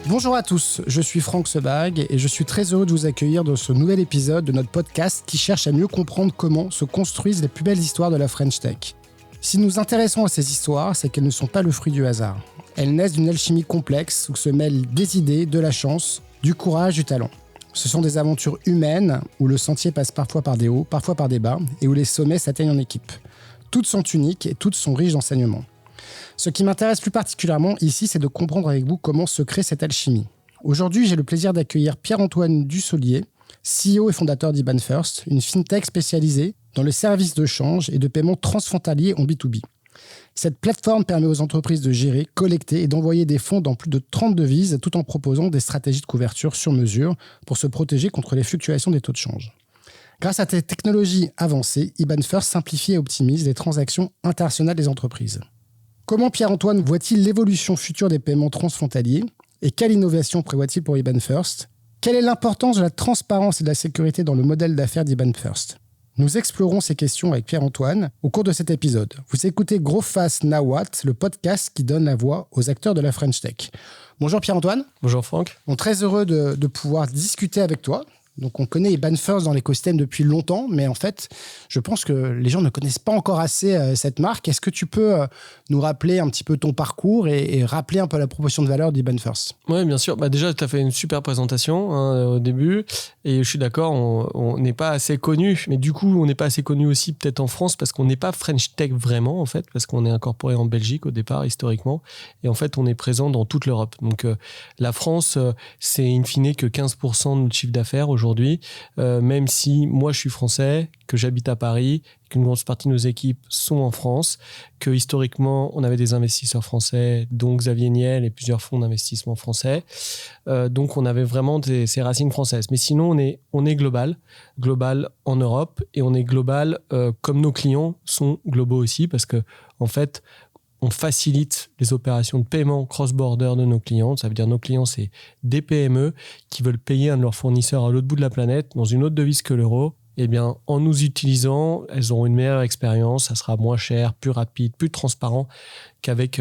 Bonjour à tous, je suis Franck Sebag et je suis très heureux de vous accueillir dans ce nouvel épisode de notre podcast qui cherche à mieux comprendre comment se construisent les plus belles histoires de la French Tech. Si nous nous intéressons à ces histoires, c'est qu'elles ne sont pas le fruit du hasard. Elles naissent d'une alchimie complexe où se mêlent des idées, de la chance, du courage, du talent. Ce sont des aventures humaines où le sentier passe parfois par des hauts, parfois par des bas et où les sommets s'atteignent en équipe. Toutes sont uniques et toutes sont riches d'enseignements. Ce qui m'intéresse plus particulièrement ici, c'est de comprendre avec vous comment se crée cette alchimie. Aujourd'hui, j'ai le plaisir d'accueillir Pierre-Antoine Dussolier, CEO et fondateur d'IBAN First, une fintech spécialisée dans le service de change et de paiement transfrontalier en B2B. Cette plateforme permet aux entreprises de gérer, collecter et d'envoyer des fonds dans plus de 30 devises tout en proposant des stratégies de couverture sur mesure pour se protéger contre les fluctuations des taux de change. Grâce à cette technologie avancée, IBAN First simplifie et optimise les transactions internationales des entreprises. Comment Pierre-Antoine voit-il l'évolution future des paiements transfrontaliers et quelle innovation prévoit-il pour IBAN First ? Quelle est l'importance de la transparence et de la sécurité dans le modèle d'affaires d'IBAN First ? Nous explorons ces questions avec Pierre-Antoine au cours de cet épisode. Vous écoutez Grow Fast Now What, le podcast qui donne la voix aux acteurs de la French Tech. Bonjour Pierre-Antoine. Bonjour Franck. On est très heureux de pouvoir discuter avec toi. Donc, on connaît IBAN First dans l'écosystème depuis longtemps, mais en fait, je pense que les gens ne connaissent pas encore assez cette marque. Est-ce que tu peux nous rappeler un petit peu ton parcours et rappeler un peu la proposition de valeur d'IBAN First ? Oui, bien sûr. Déjà, tu as fait une super présentation au début, et je suis d'accord, on n'est pas assez connu, mais du coup, on n'est pas assez connu aussi peut-être en France parce qu'on n'est pas French Tech vraiment, en fait, parce qu'on est incorporé en Belgique au départ, historiquement, et en fait, on est présent dans toute l'Europe. Donc, la France, c'est in fine que 15% de notre chiffre d'affaires aujourd'hui, même si moi je suis français, que j'habite à Paris, qu'une grosse partie de nos équipes sont en France, que historiquement on avait des investisseurs français, dont Xavier Niel et plusieurs fonds d'investissement français, donc on avait vraiment ces racines françaises. Mais sinon on est global en Europe, et on est global comme nos clients sont globaux aussi, parce que en fait on facilite les opérations de paiement cross-border de nos clients. Ça veut dire nos clients, c'est des PME qui veulent payer un de leurs fournisseurs à l'autre bout de la planète dans une autre devise que l'euro. Eh bien, en nous utilisant, elles auront une meilleure expérience. Ça sera moins cher, plus rapide, plus transparent qu'avec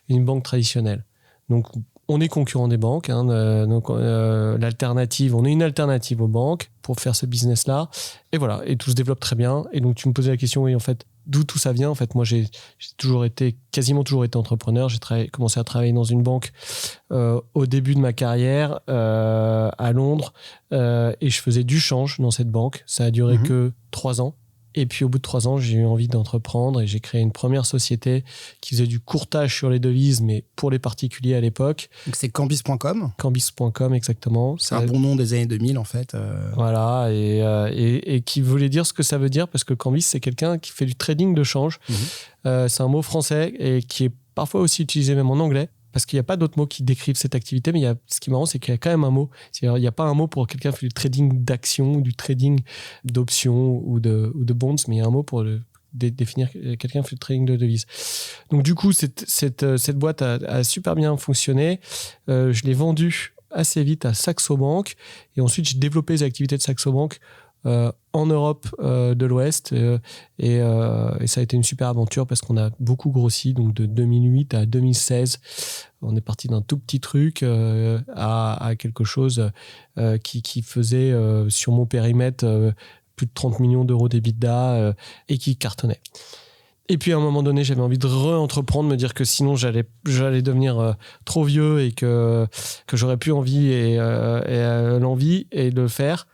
une banque traditionnelle. Donc, on est concurrent des banques. L'alternative, on est une alternative aux banques pour faire ce business-là. Et voilà, et tout se développe très bien. Et donc, tu me posais la question, oui, en fait, d'où tout ça vient. En fait, moi, j'ai quasiment toujours été entrepreneur. J'ai commencé à travailler dans une banque au début de ma carrière à Londres, et je faisais du change dans cette banque. Ça a duré que 3 ans. Et puis au bout de 3 ans, j'ai eu envie d'entreprendre et j'ai créé une première société qui faisait du courtage sur les devises, mais pour les particuliers à l'époque. Donc c'est Cambis.com. Cambis.com, exactement. C'est un bon nom des années 2000 en fait. Voilà, et qui voulait dire ce que ça veut dire, parce que Cambis, c'est quelqu'un qui fait du trading de change. C'est un mot français et qui est parfois aussi utilisé même en anglais, parce qu'il n'y a pas d'autres mots qui décrivent cette activité, mais ce qui est marrant, c'est qu'il y a quand même un mot. C'est-à-dire, il n'y a pas un mot pour quelqu'un qui fait du trading d'actions ou du trading d'options ou de bonds, mais il y a un mot pour définir quelqu'un qui fait du trading de devises. Donc du coup, cette boîte a super bien fonctionné. Je l'ai vendue assez vite à Saxo Bank, et ensuite j'ai développé les activités de Saxo Bank en Europe de l'Ouest, et ça a été une super aventure parce qu'on a beaucoup grossi. Donc de 2008 à 2016, on est parti d'un tout petit truc à quelque chose qui faisait sur mon périmètre plus de 30 millions d'euros d'EBITDA et qui cartonnait. Et puis à un moment donné, j'avais envie de re-entreprendre, me dire que sinon j'allais devenir trop vieux et que j'aurais plus envie et l'envie et de le faire.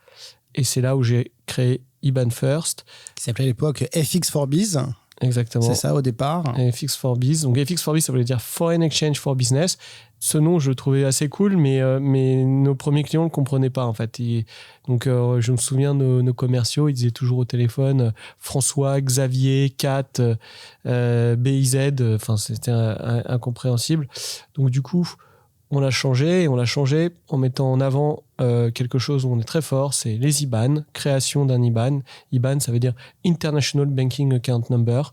Et c'est là où j'ai créé IBAN First. Qui s'appelait à l'époque FX4Biz. Exactement. C'est ça au départ. FX4Biz. Donc FX4Biz, ça voulait dire Foreign Exchange for Business. Ce nom, je le trouvais assez cool, mais nos premiers clients ne le comprenaient pas en fait. Donc je me souviens, nos commerciaux, ils disaient toujours au téléphone François, Xavier, Kat, BIZ. Enfin, c'était incompréhensible. Donc du coup, on l'a changé en mettant en avant quelque chose où on est très fort, c'est les IBAN, création d'un IBAN. IBAN, ça veut dire International Banking Account Number.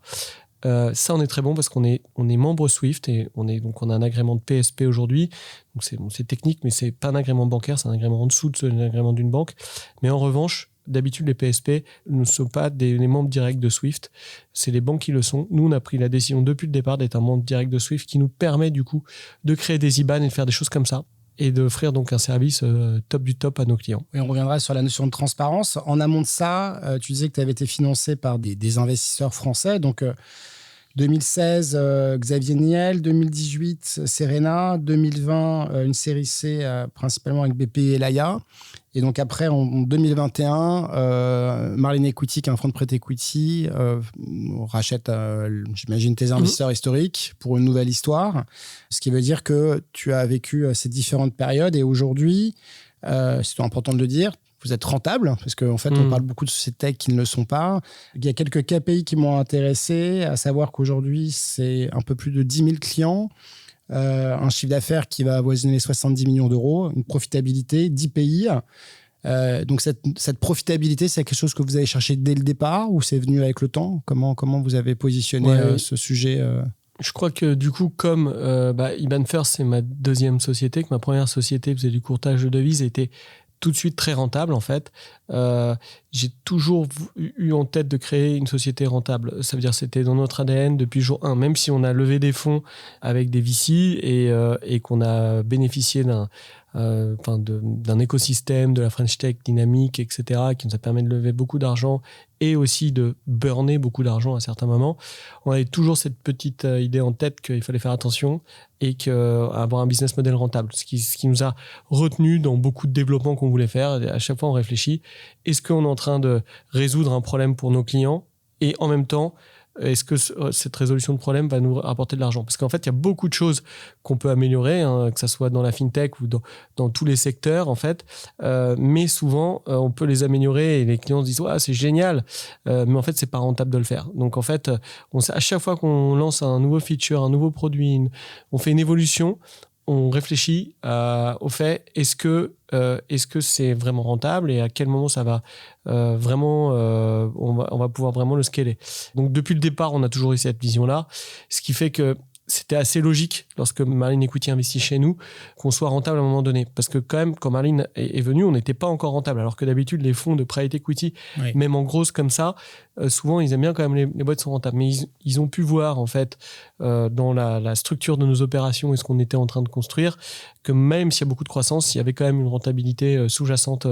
Ça, on est très bon parce qu'on est membre Swift et on a un agrément de PSP aujourd'hui. Donc c'est technique, mais c'est pas un agrément bancaire, c'est un agrément en dessous de l'agrément d'une banque. Mais en revanche, d'habitude, les PSP ne sont pas les membres directs de Swift. C'est les banques qui le sont. Nous, on a pris la décision depuis le départ d'être un membre direct de Swift qui nous permet du coup de créer des IBAN et de faire des choses comme ça. et d'offrir donc un service top du top à nos clients. Et on reviendra sur la notion de transparence. En amont de ça, tu disais que tu avais été financé par des investisseurs français. Donc, 2016, Xavier Niel, 2018, Serena, 2020, une série C principalement avec BPI et Laya. Et donc après, en 2021, Marlin Equity, qui est un fonds de prêt equity, rachète, j'imagine, tes investisseurs historiques pour une nouvelle histoire. Ce qui veut dire que tu as vécu ces différentes périodes et aujourd'hui, c'est important de le dire, vous êtes rentable, parce qu'en fait, on parle beaucoup de sociétés tech qui ne le sont pas. Il y a quelques KPI qui m'ont intéressé, à savoir qu'aujourd'hui, c'est un peu plus de 10 000 clients, un chiffre d'affaires qui va avoisiner les 70 millions d'euros, une profitabilité, 10 pays. Donc, cette profitabilité, c'est quelque chose que vous avez cherché dès le départ ou c'est venu avec le temps ? Comment vous avez positionné ce sujet Je crois que du coup, comme IBAN First, c'est ma deuxième société, que ma première société faisait du courtage de devises, était tout de suite très rentable en fait. J'ai toujours eu en tête de créer une société rentable. Ça veut dire que c'était dans notre ADN depuis jour 1, même si on a levé des fonds avec des VC et qu'on a bénéficié d'un écosystème de la French Tech dynamique, etc., qui nous a permis de lever beaucoup d'argent et aussi de burner beaucoup d'argent à certains moments. On avait toujours cette petite idée en tête qu'il fallait faire attention et avoir un business model rentable. Ce qui nous a retenu dans beaucoup de développements qu'on voulait faire. À chaque fois, on réfléchit. Est-ce qu'on est en train de résoudre un problème pour nos clients et en même temps, est-ce que cette résolution de problème va nous rapporter de l'argent ? Parce qu'en fait, il y a beaucoup de choses qu'on peut améliorer, que ce soit dans la fintech ou dans tous les secteurs, en fait. Mais souvent, on peut les améliorer et les clients se disent « c'est génial !» Mais en fait, c'est pas rentable de le faire. Donc, en fait, à chaque fois qu'on lance un nouveau feature, un nouveau produit, on fait une évolution, on réfléchit au fait, est-ce que c'est vraiment rentable et à quel moment ça va vraiment, on va pouvoir vraiment le scaler. Donc depuis le départ, on a toujours eu cette vision-là, ce qui fait que c'était assez logique lorsque Marlin Equity investit chez nous qu'on soit rentable à un moment donné. Parce que quand même, quand Marlin est venu, on n'était pas encore rentable. Alors que d'habitude, les fonds de private equity, même en grosse comme ça, souvent, ils aiment bien quand même les boîtes sont rentables. Mais ils ont pu voir, en fait, dans la structure de nos opérations et ce qu'on était en train de construire, que même s'il y a beaucoup de croissance, il y avait quand même une rentabilité sous-jacente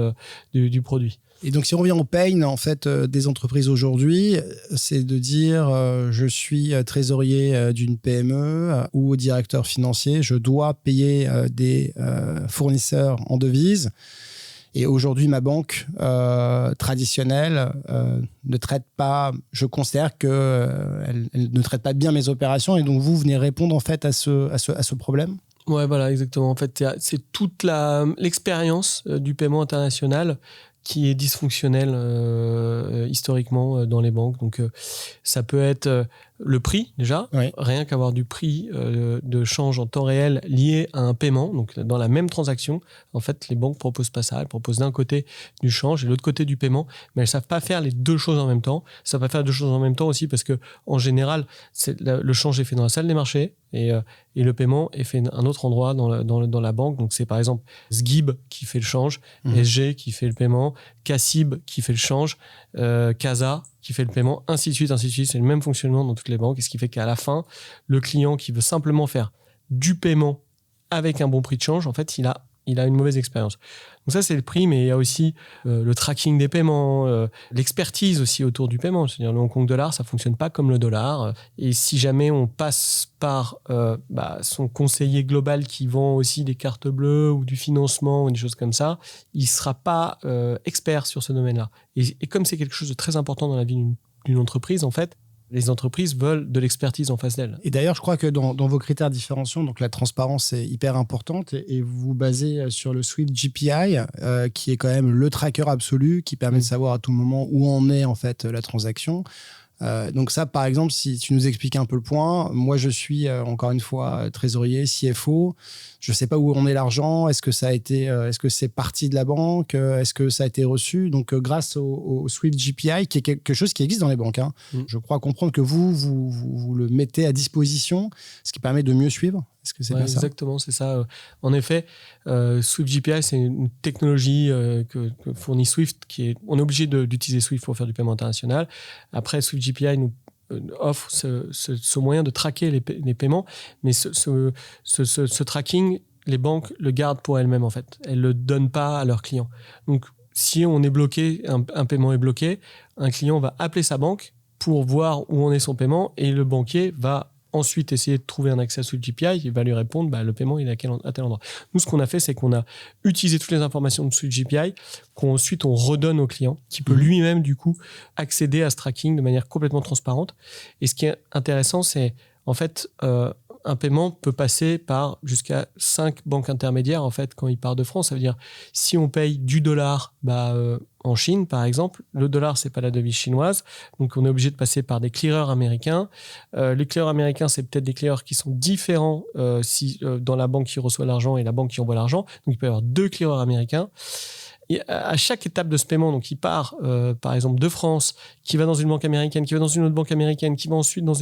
du produit. Et donc, si on revient au pain, en fait, des entreprises aujourd'hui, c'est de dire je suis trésorier d'une PME ou directeur financier, je dois payer des fournisseurs en devises. Et aujourd'hui, ma banque traditionnelle ne traite pas, je considère qu'elle ne traite pas bien mes opérations. Et donc, vous venez répondre en fait à ce problème ? Ouais, voilà, exactement. En fait, c'est toute l'expérience du paiement international qui est dysfonctionnel historiquement dans les banques. Donc, ça peut être le prix, déjà. Oui. Rien qu'avoir du prix de change en temps réel lié à un paiement. Donc, dans la même transaction, en fait, les banques ne proposent pas ça. Elles proposent d'un côté du change et de l'autre côté du paiement. Mais elles ne savent pas faire les deux choses en même temps. Elles ne savent pas faire deux choses en même temps aussi parce qu'en général, le change est fait dans la salle des marchés et le paiement est fait à un autre endroit dans la banque. Donc, c'est par exemple Sgib qui fait le change, SG qui fait le paiement, Cassib qui fait le change, Casa qui fait le paiement, ainsi de suite, ainsi de suite. C'est le même fonctionnement dans toutes les banques. Et ce qui fait qu'à la fin, le client qui veut simplement faire du paiement avec un bon prix de change, en fait, il a une mauvaise expérience. Donc ça, c'est le prix, mais il y a aussi le tracking des paiements, l'expertise aussi autour du paiement. C'est-à-dire le Hong Kong dollar, ça ne fonctionne pas comme le dollar. Et si jamais on passe par son conseiller global qui vend aussi des cartes bleues ou du financement ou des choses comme ça, il ne sera pas expert sur ce domaine-là. Et comme c'est quelque chose de très important dans la vie d'une entreprise, en fait, les entreprises veulent de l'expertise en face d'elles. Et d'ailleurs, je crois que dans vos critères différenciants, donc la transparence est hyper importante et vous vous basez sur le Swift GPI, qui est quand même le tracker absolu qui permet de savoir à tout moment où en est en fait la transaction. Donc ça, par exemple, si tu nous expliques un peu le point, moi je suis encore une fois trésorier, CFO, je ne sais pas où en est l'argent, est-ce que c'est parti de la banque, est-ce que ça a été reçu, donc grâce au Swift GPI, qui est quelque chose qui existe dans les banques, je crois comprendre que vous le mettez à disposition, ce qui permet de mieux suivre. Est-ce que c'est bien ça ? Exactement, c'est ça. En effet, Swift GPI, c'est une technologie que fournit Swift. On est obligé d'utiliser Swift pour faire du paiement international. Après, Swift GPI nous offre ce moyen de traquer les paiements, mais ce tracking les banques le gardent pour elles-mêmes en fait. Elles le donnent pas à leurs clients. Donc si on est bloqué, un paiement est bloqué, un client va appeler sa banque pour voir où en est son paiement et le banquier va ensuite essayer de trouver un accès sous le GPI. Il va lui répondre le paiement il est à tel endroit. Nous, ce qu'on a fait, c'est qu'on a utilisé toutes les informations de sous le GPI qu'ensuite on redonne au client qui peut lui-même du coup accéder à ce tracking de manière complètement transparente. Et ce qui est intéressant, c'est en fait un paiement peut passer par jusqu'à 5 banques intermédiaires en fait quand il part de France. Ça veut dire si on paye du dollar en Chine par exemple, le dollar c'est pas la devise chinoise, donc on est obligé de passer par des clearers américains. Les clearers américains c'est peut-être des clearers qui sont différents dans la banque qui reçoit l'argent et la banque qui envoie l'argent. Donc il peut y avoir 2 clearers américains. Et à chaque étape de ce paiement, donc il part par exemple de France, qui va dans une banque américaine, qui va dans une autre banque américaine, qui va ensuite dans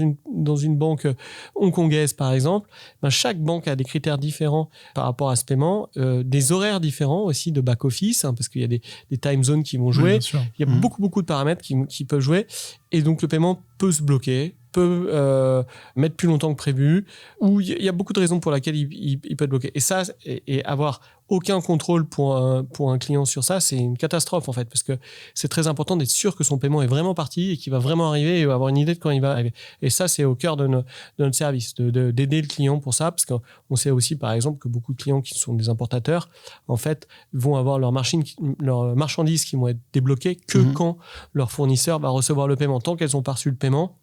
une banque hongkongaise par exemple, chaque banque a des critères différents par rapport à ce paiement, des horaires différents aussi de back-office, parce qu'il y a des time zones qui vont jouer, il y a beaucoup de paramètres qui peuvent jouer, et donc le paiement peut se bloquer, peut mettre plus longtemps que prévu, ou il y a beaucoup de raisons pour lesquelles il peut être bloqué. Et ça, et avoir aucun contrôle pour un client sur ça, c'est une catastrophe en fait, parce que c'est très important d'être sûr que son paiement est vraiment parti et qu'il va vraiment arriver et avoir une idée de quand il va arriver. Et ça, c'est au cœur de notre service, d'aider le client pour ça, parce qu'on sait aussi par exemple que beaucoup de clients qui sont des importateurs, en fait, vont avoir leurs marchandises qui vont être débloquées que quand leur fournisseur va recevoir le paiement. Tant qu'elles n'ont pas reçu le paiement,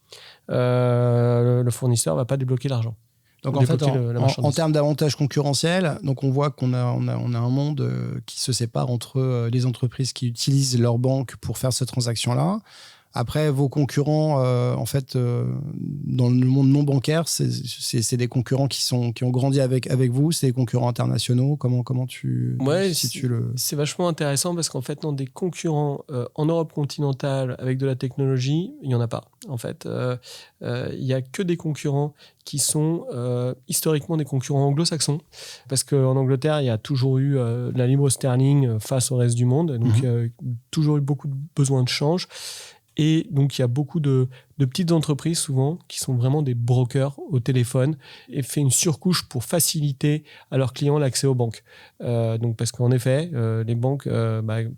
le fournisseur ne va pas débloquer l'argent. Donc en fait, en termes d'avantages concurrentiels, donc on voit qu'on a un monde qui se sépare entre les entreprises qui utilisent leur banque pour faire cette transaction-là. Après, vos concurrents, en fait, dans le monde non bancaire, c'est des concurrents qui ont grandi avec vous, c'est des concurrents internationaux. Comment tu situes le... C'est vachement intéressant parce qu'en fait, dans des concurrents en Europe continentale avec de la technologie, il n'y en a pas. En fait, il n'y a que des concurrents qui sont historiquement des concurrents anglo-saxons. Parce qu'en Angleterre, il y a toujours eu la livre sterling face au reste du monde. Donc, toujours eu beaucoup de besoin de change. Et donc, il y a beaucoup de petites entreprises, souvent, qui sont vraiment des brokers au téléphone et fait une surcouche pour faciliter à leurs clients l'accès aux banques. Donc, parce qu'en effet, les banques,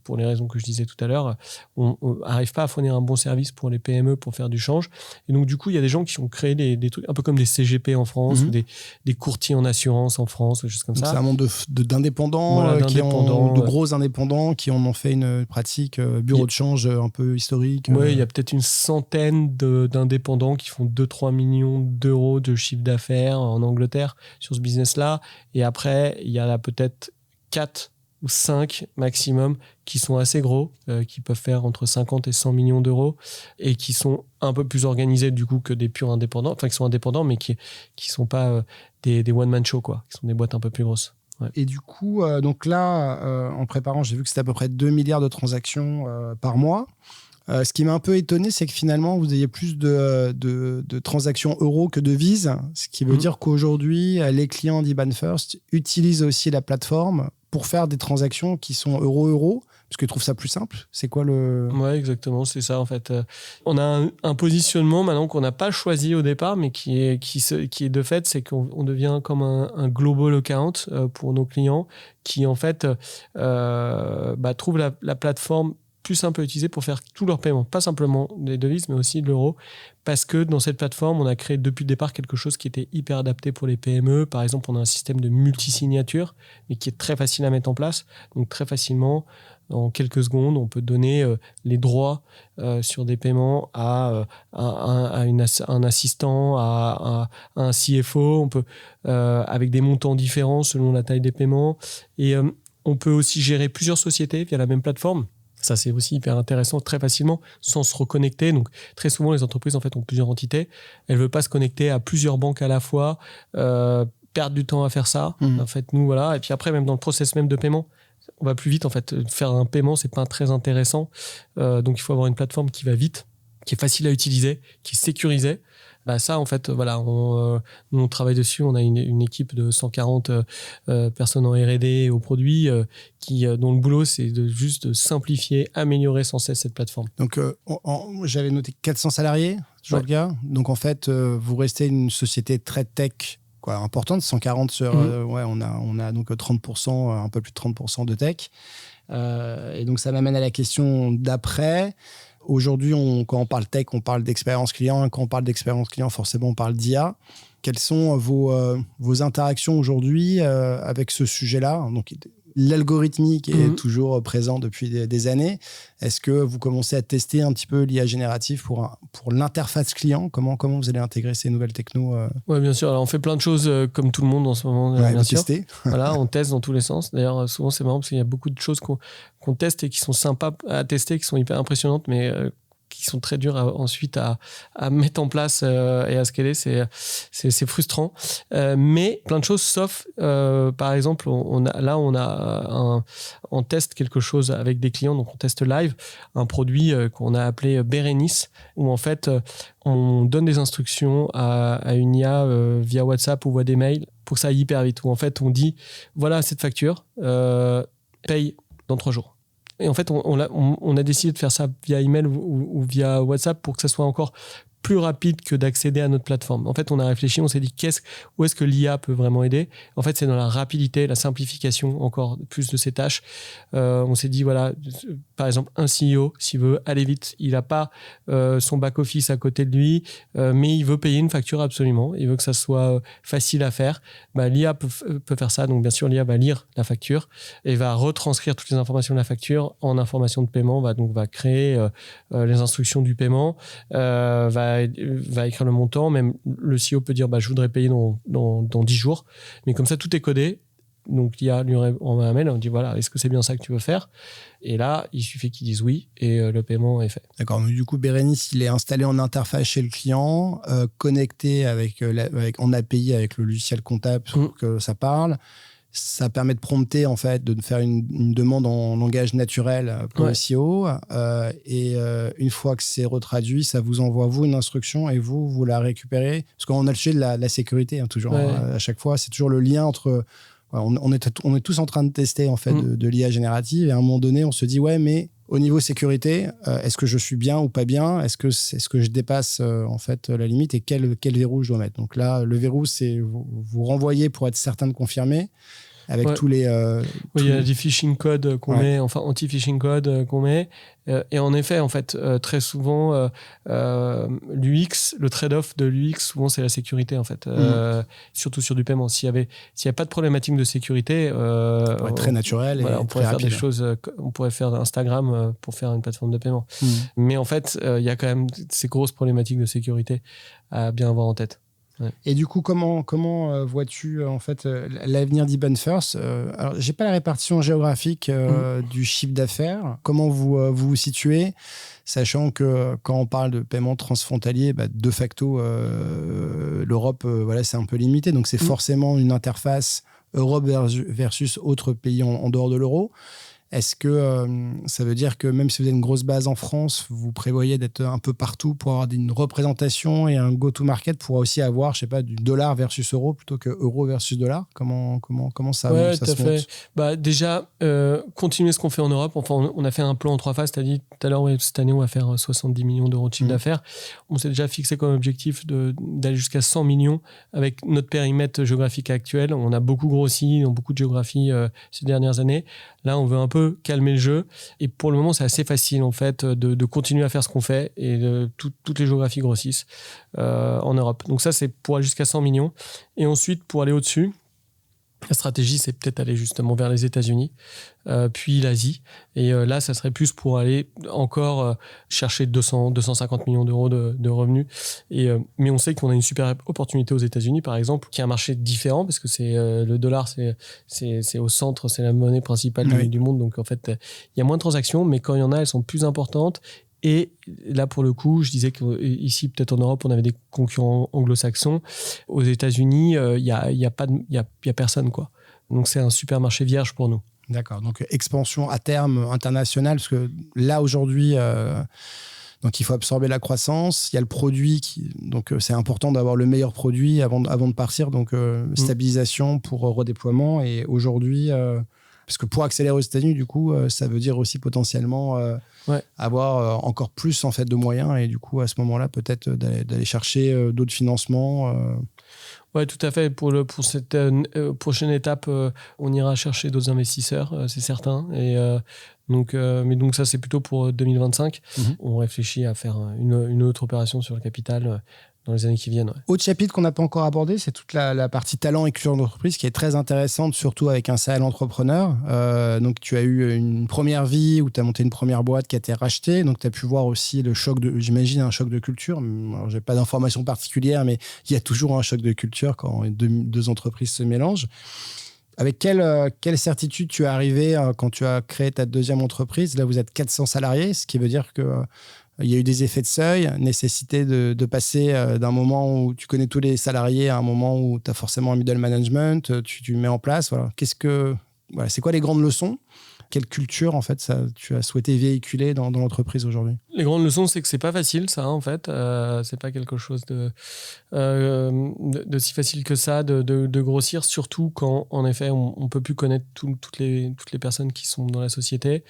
pour les raisons que je disais tout à l'heure, n'arrivent pas à fournir un bon service pour les PME pour faire du change. Et donc, du coup, il y a des gens qui ont créé des trucs un peu comme des CGP en France ou des courtiers en assurance en France, des choses comme donc ça. C'est un monde d'indépendants, de gros indépendants qui en ont fait une pratique bureau de change un peu historique. Oui, il y a peut-être une centaine d'indépendants qui font 2-3 millions d'euros de chiffre d'affaires en Angleterre sur ce business-là. Et après, il y en a peut-être 4 ou 5 maximum qui sont assez gros, qui peuvent faire entre 50 et 100 millions d'euros et qui sont un peu plus organisés du coup que des purs indépendants, enfin qui sont indépendants mais qui sont pas des one-man show, quoi, qui sont des boîtes un peu plus grosses. Ouais. Et du coup, donc là, en préparant, j'ai vu que c'était à peu près 2 milliards de transactions par mois. Ce qui m'a un peu étonné, c'est que finalement, vous ayez plus de transactions euros que de devises, ce qui veut dire qu'aujourd'hui, les clients d'IBAN First utilisent aussi la plateforme pour faire des transactions qui sont euro-euro, parce qu'ils trouvent ça plus simple. C'est quoi le... Ouais, exactement, c'est ça en fait. On a un positionnement maintenant qu'on n'a pas choisi au départ, mais qui est de fait, c'est qu'on devient comme un global account pour nos clients, qui en fait trouvent la plateforme plus simple à utiliser pour faire tous leurs paiements, pas simplement des devises, mais aussi de l'euro, parce que dans cette plateforme, on a créé depuis le départ quelque chose qui était hyper adapté pour les PME. Par exemple, on a un système de multi-signature, mais qui est très facile à mettre en place. Donc très facilement, en quelques secondes, on peut donner les droits sur des paiements à un assistant, à un CFO. On peut, avec des montants différents selon la taille des paiements. Et on peut aussi gérer plusieurs sociétés via la même plateforme. Ça, c'est aussi hyper intéressant, très facilement, sans se reconnecter. Donc, très souvent, les entreprises, en fait, ont plusieurs entités. Elles ne veulent pas se connecter à plusieurs banques à la fois, perdre du temps à faire ça. En fait, nous, voilà. Et puis après, même dans le process même de paiement, on va plus vite. En fait, faire un paiement, c'est pas très intéressant. Donc, il faut avoir une plateforme qui va vite, qui est facile à utiliser, qui est sécurisée. Ça, en fait, voilà, nous, on travaille dessus. On a une équipe de 140 personnes en R&D et au produit dont le boulot, c'est juste simplifier, améliorer sans cesse cette plateforme. Donc, j'avais noté 400 salariés, toujours le cas. Donc, en fait, vous restez une société très tech importante, 140 sur... on a donc 30%, un peu plus de 30% de tech. Et donc, ça m'amène à la question d'après. Aujourd'hui, quand on parle tech, on parle d'expérience client. Quand on parle d'expérience client, forcément, on parle d'IA. Quelles sont vos interactions aujourd'hui avec ce sujet-là? Donc, l'algorithmique est toujours présent depuis des années. Est-ce que vous commencez à tester un petit peu l'IA générative pour l'interface client? Comment vous allez intégrer ces nouvelles technos? Oui, bien sûr. Alors, on fait plein de choses comme tout le monde en ce moment. Bien sûr. Tester. Voilà, on teste dans tous les sens. D'ailleurs, souvent, c'est marrant parce qu'il y a beaucoup de choses qu'on teste et qui sont sympas à tester, qui sont hyper impressionnantes, mais qui sont très durs ensuite à mettre en place et à scaler. C'est frustrant. Mais plein de choses, sauf, par exemple, on teste quelque chose avec des clients, donc on teste live, un produit qu'on a appelé Bérénice, où en fait, on donne des instructions à une IA via WhatsApp ou via des mails pour que ça aille hyper vite, où en fait, on dit, voilà cette facture, paye dans 3 jours. Et en fait, on a décidé de faire ça via email ou via WhatsApp pour que ça soit encore plus rapide que d'accéder à notre plateforme. En fait, on a réfléchi, on s'est dit où est-ce que l'IA peut vraiment aider. En fait, c'est dans la rapidité, la simplification encore plus de ces tâches. On s'est dit, voilà, par exemple, un CEO, s'il veut aller vite, il n'a pas son back-office à côté de lui, mais il veut payer une facture absolument. Il veut que ça soit facile à faire. L'IA peut faire ça. Donc, bien sûr, l'IA va lire la facture et va retranscrire toutes les informations de la facture en informations de paiement, va créer les instructions du paiement, va écrire le montant. Même le CEO peut dire je voudrais payer dans 10 jours. Mais comme ça, tout est codé. Donc, l'IA lui envoie un mail, on dit voilà, est-ce que c'est bien ça que tu veux faire? Et là, il suffit qu'ils disent oui et le paiement est fait. D'accord. Donc, du coup, Bérénice, il est installé en interface chez le client, connecté en API avec le logiciel comptable pour que ça parle. Ça permet de prompter, en fait, de faire une demande en langage naturel pour le CEO. Et une fois que c'est retraduit, ça vous envoie, vous, une instruction et vous la récupérez. Parce qu'on a le sujet de la sécurité, toujours. À chaque fois, c'est toujours le lien entre... On est tous en train de tester, en fait, de l'IA générative. Et à un moment donné, on se dit, mais au niveau sécurité, est-ce que je suis bien ou pas bien? Est-ce que je dépasse, en fait, la limite? Et quel verrou je dois mettre? Donc là, le verrou, c'est vous renvoyer pour être certain de confirmer. Avec tous les... il y a des phishing codes qu'on met, enfin anti-phishing code qu'on met. Et en effet, en fait, très souvent, l'UX, le trade-off de l'UX, souvent, c'est la sécurité, en fait. Surtout sur du paiement. S'il n'y a pas de problématique de sécurité... très naturel et on pourrait faire des choses... On pourrait faire Instagram pour faire une plateforme de paiement. Mais en fait, il y a quand même ces grosses problématiques de sécurité à bien avoir en tête. Ouais. Et du coup, comment vois-tu en fait l'avenir d'Iban First? Alors, j'ai pas la répartition géographique du chiffre d'affaires. Comment vous vous situez, sachant que quand on parle de paiement transfrontalier, de facto, l'Europe, c'est un peu limité. Donc, c'est forcément une interface Europe versus autres pays en dehors de l'euro. Est-ce que ça veut dire que même si vous avez une grosse base en France, vous prévoyez d'être un peu partout pour avoir une représentation et un go-to-market pour aussi avoir, je sais pas, du dollar versus euro plutôt que euro versus dollar? Comment ça, ça se monte? Déjà, continuer ce qu'on fait en Europe. Enfin, on a fait un plan en 3 phases. Tu as dit tout à l'heure, cette année, on va faire 70 millions d'euros de chiffre d'affaires. On s'est déjà fixé comme objectif d'aller jusqu'à 100 millions avec notre périmètre géographique actuel. On a beaucoup grossi dans beaucoup de géographies ces dernières années. Là, on veut un peu calmer le jeu. Et pour le moment, c'est assez facile, en fait, de continuer à faire ce qu'on fait et toutes les géographies grossissent en Europe. Donc ça, c'est pour aller jusqu'à 100 millions. Et ensuite, pour aller au-dessus, la stratégie, c'est peut-être aller justement vers les États-Unis, puis l'Asie. Et là, ça serait plus pour aller encore chercher 250 millions d'euros de revenus. Mais on sait qu'on a une super opportunité aux États-Unis, par exemple, qui est un marché différent, parce que le dollar, c'est au centre, c'est la monnaie principale du monde. Donc, en fait, il y a moins de transactions, mais quand il y en a, elles sont plus importantes. Et là, pour le coup, je disais qu'ici, peut-être en Europe, on avait des concurrents anglo-saxons. Aux États-Unis, il y a personne, quoi. Donc, c'est un super marché vierge pour nous. D'accord. Donc, expansion à terme internationale, parce que là, aujourd'hui, donc il faut absorber la croissance. Il y a le produit, donc c'est important d'avoir le meilleur produit avant de partir. Donc, stabilisation pour redéploiement. Et aujourd'hui... Parce que pour accélérer aux États-Unis, du coup, ça veut dire aussi potentiellement avoir encore plus en fait, de moyens et du coup, à ce moment-là, peut-être d'aller chercher d'autres financements. Oui, tout à fait. Pour cette prochaine étape, on ira chercher d'autres investisseurs, c'est certain. Et, mais donc ça, c'est plutôt pour 2025. On réfléchit à faire une autre opération sur le capital dans les années qui viennent. Autre chapitre qu'on n'a pas encore abordé, c'est toute la partie talent et culture d'entreprise qui est très intéressante, surtout avec un serial entrepreneur. Donc, tu as eu une première vie où tu as monté une première boîte qui a été rachetée. Donc, tu as pu voir aussi le choc j'imagine, un choc de culture. Alors, j'ai pas d'informations particulières, mais il y a toujours un choc de culture quand deux entreprises se mélangent. Avec quelle certitude tu es arrivé quand tu as créé ta deuxième entreprise? Là, vous êtes 400 salariés, ce qui veut dire que il y a eu des effets de seuil, nécessité de passer d'un moment où tu connais tous les salariés à un moment où tu as forcément un middle management, tu mets en place. Voilà. C'est quoi les grandes leçons? Quelle culture, en fait, tu as souhaité véhiculer dans l'entreprise aujourd'hui? Les grandes leçons, c'est que c'est pas facile, ça, en fait. C'est pas quelque chose de si facile que ça de grossir, surtout quand, en effet, on peut plus connaître toutes les personnes qui sont dans la société.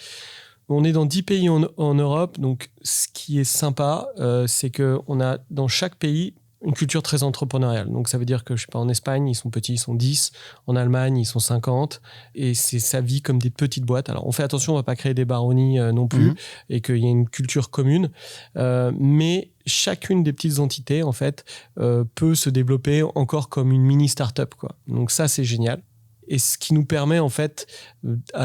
On est dans 10 pays en Europe, donc ce qui est sympa, c'est qu'on a dans chaque pays une culture très entrepreneuriale. Donc ça veut dire que, je sais pas, en Espagne, ils sont petits, ils sont 10, en Allemagne, ils sont 50, et ça vit comme des petites boîtes. Alors on fait attention, on va pas créer des baronnies non plus, et qu'il y ait une culture commune, mais chacune des petites entités, en fait, peut se développer encore comme une mini start-up, quoi. Donc ça, c'est génial. Et ce qui nous permet, en fait,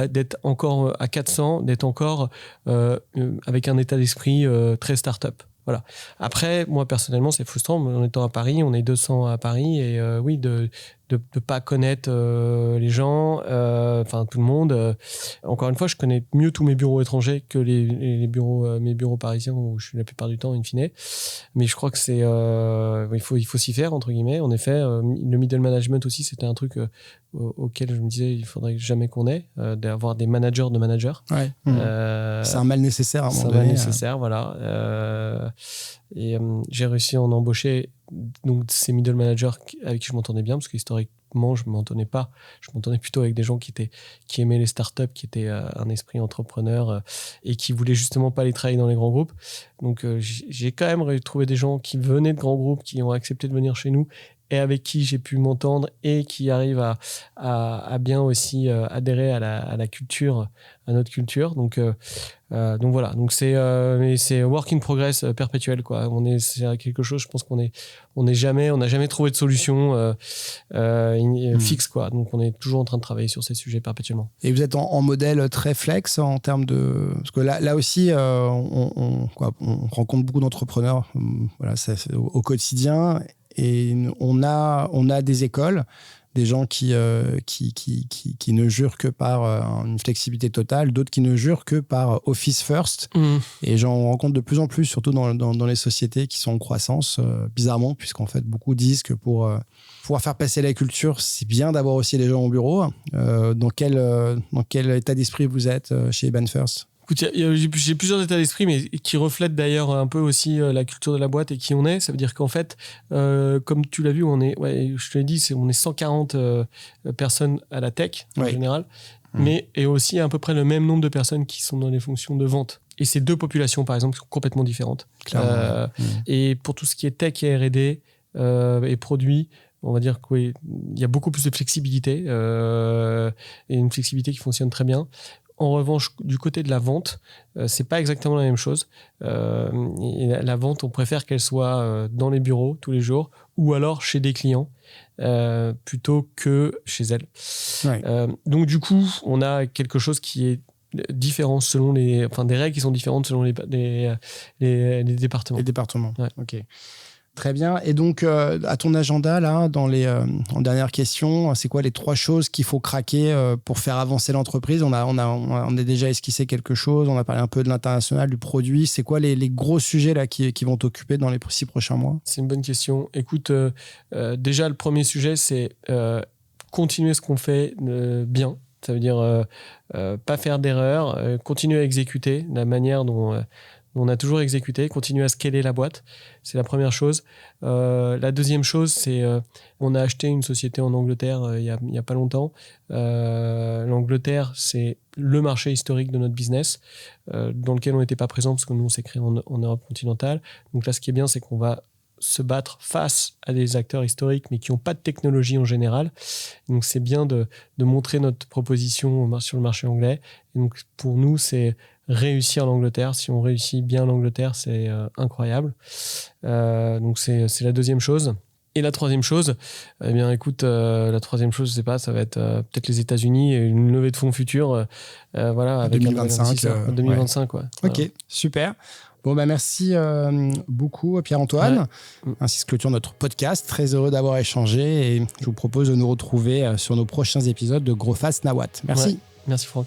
d'être encore à 400, d'être encore avec un état d'esprit très start-up. Voilà. Après, moi, personnellement, c'est frustrant. En étant à Paris, on est 200 à Paris. Et oui, de ne pas connaître les gens, enfin tout le monde. Encore une fois, je connais mieux tous mes bureaux étrangers que mes bureaux parisiens où je suis la plupart du temps, in fine. Mais je crois que il faut s'y faire, entre guillemets. En effet, le middle management aussi, c'était un truc auquel je me disais, il faudrait jamais qu'on ait, d'avoir des managers de managers. Ouais. C'est un mal nécessaire à un moment donné. C'est un mal nécessaire, voilà. Et j'ai réussi à en embaucher donc ces middle managers avec qui je m'entendais bien, parce qu'historiquement je m'entendais plutôt avec des gens qui aimaient les startups, qui étaient un esprit entrepreneur et qui voulaient justement pas aller travailler dans les grands groupes. Donc j'ai quand même trouvé des gens qui venaient de grands groupes, qui ont accepté de venir chez nous et avec qui j'ai pu m'entendre et qui arrivent à bien aussi adhérer à la culture, à notre culture. Donc voilà, donc c'est work in progress perpétuel, quoi. C'est quelque chose, je pense qu'on n'a jamais trouvé de solution fixe, quoi. Donc on est toujours en train de travailler sur ces sujets perpétuellement. Et vous êtes en modèle très flex en termes de, parce que là aussi on rencontre beaucoup d'entrepreneurs, voilà, c'est au quotidien, et on a des écoles, des gens qui ne jurent que par une flexibilité totale, d'autres qui ne jurent que par office first. Et j'en rencontre de plus en plus, surtout dans les sociétés qui sont en croissance, bizarrement, puisqu'en fait, beaucoup disent que pour pouvoir faire passer la culture, c'est bien d'avoir aussi les gens au bureau. Dans quel état d'esprit vous êtes chez Eban First? Écoute, j'ai plusieurs états d'esprit, mais qui reflètent d'ailleurs un peu aussi la culture de la boîte et qui on est. Ça veut dire qu'en fait, comme tu l'as vu, je te l'ai dit, on est 140 personnes à la tech en général, mais et aussi à peu près le même nombre de personnes qui sont dans les fonctions de vente. Et ces deux populations, par exemple, sont complètement différentes. Et pour tout ce qui est tech et R&D et produits, on va dire qu'il y a beaucoup plus de flexibilité et une flexibilité qui fonctionne très bien. En revanche, du côté de la vente, c'est pas exactement la même chose. Et la vente, on préfère qu'elle soit dans les bureaux tous les jours ou alors chez des clients plutôt que chez elle. Ouais. Donc du coup, on a quelque chose qui est différent selon des règles qui sont différentes selon les départements. Les départements. Ouais. Ok. Très bien. Et donc, à ton agenda, là, en dernière question, c'est quoi les 3 choses qu'il faut craquer pour faire avancer l'entreprise? On a déjà esquissé quelque chose, on a parlé un peu de l'international, du produit. C'est quoi les gros sujets là, qui vont t'occuper dans les 6 prochains mois? C'est une bonne question. Écoute, déjà, le premier sujet, c'est continuer ce qu'on fait bien. Ça veut dire pas faire d'erreurs, continuer à exécuter de la manière dont On a toujours exécuté, continué à scaler la boîte. C'est la première chose. La deuxième chose, c'est on a acheté une société en Angleterre il y a pas longtemps. L'Angleterre, c'est le marché historique de notre business dans lequel on n'était pas présent parce que nous, on s'est créé en Europe continentale. Donc là, ce qui est bien, c'est qu'on va se battre face à des acteurs historiques mais qui n'ont pas de technologie en général. Donc c'est bien de montrer notre proposition sur le marché anglais. Et donc pour nous, c'est réussir l'Angleterre. Si on réussit bien l'Angleterre, c'est incroyable. Donc c'est la deuxième chose. Et la troisième chose, eh bien écoute, la troisième chose, je sais pas, ça va être peut-être les États-Unis et une levée de fonds future, voilà, avec 2025. 2025, ouais. Ok, voilà. Super. Bon, merci beaucoup, Pierre-Antoine. Ouais. Ainsi se clôture notre podcast. Très heureux d'avoir échangé et je vous propose de nous retrouver sur nos prochains épisodes de Grow Fast Now What. Merci. Ouais. Merci, Franck.